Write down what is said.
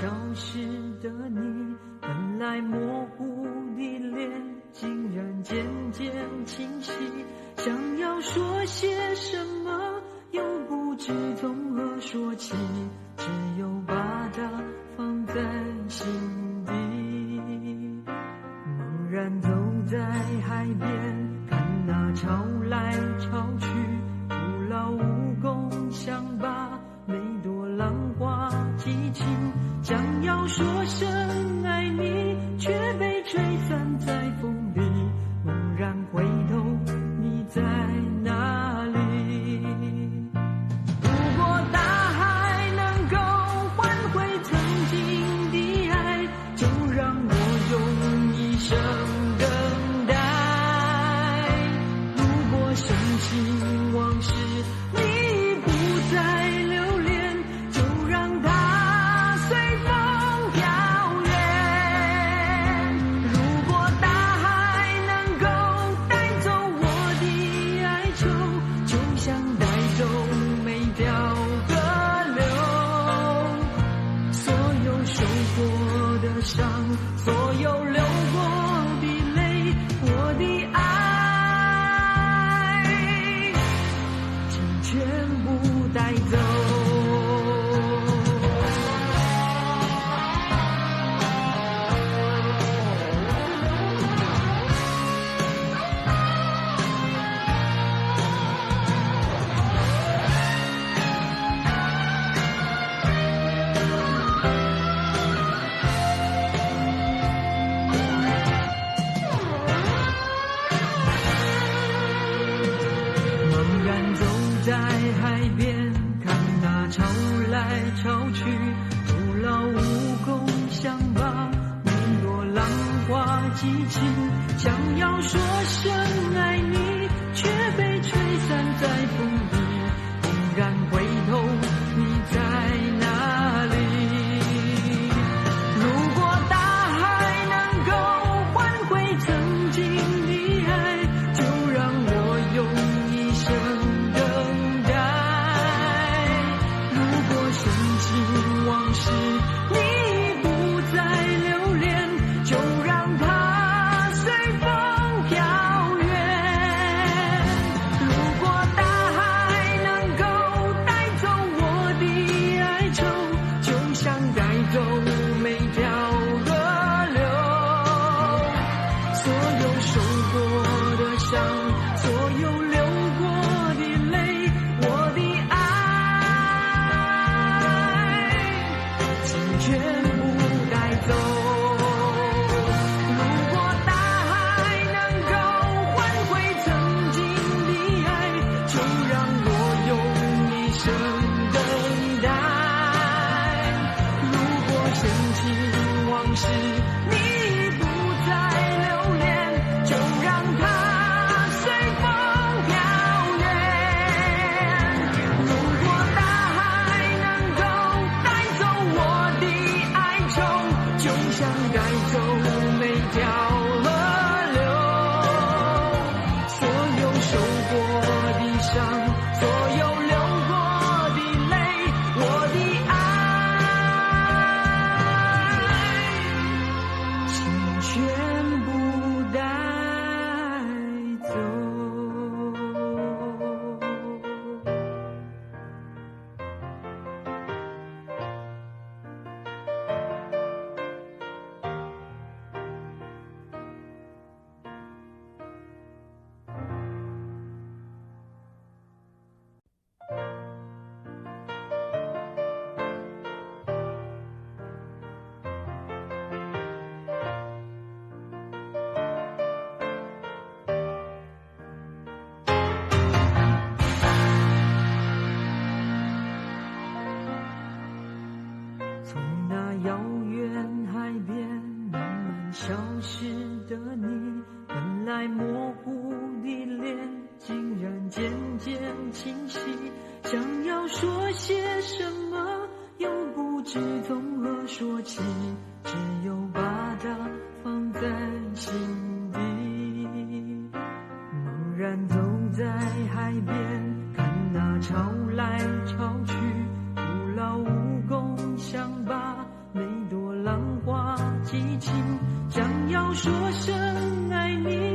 消失的你，本来模糊的脸竟然渐渐清晰，想要说些什么又不知从何说起，只有把它放在心底。茫然走在海边，看那潮来潮去，徒劳无功，想把每朵浪花记清，想要说声爱你，却被吹散在风里。猛然回头，你在哪里？如果大海能够换回曾经的爱，就让我用一生等待。如果深情往事你不再留恋，就让它随风飘远。如果大海能够带走我的哀愁，就像带走每条河流，所有受过的伤，所有流过的泪，我的爱请全部带走。茫然走在海边，看那潮来潮去，徒劳无功，想把每朵浪花记清，想要说声爱你，却被吹散在风里。猛然回头，你在哪里？如果大海能够换回曾经的爱，就让我用一生等待。如果深情往事你不再留恋，就让它随风飘远。如果大海能够带走我的哀愁，就像带走每条河流，所有受过的伤，所有流过的泪，我的爱请全部带走。如果大海能够换回曾经的爱，就让我用一生等待。如果深情往事你不再留恋，就让它随风飘远。如果大海能够带走我的哀愁，就像带走每条河流，所有受过的伤，所有流过的泪，我的爱请全部带走。从那遥远海边慢慢消失的你，本来模糊的脸竟然渐渐清晰，想要说些什么又不知从何说起，只有把它放在心底。茫然走在海边，看那潮来潮去，徒劳无功，想把每说声爱你。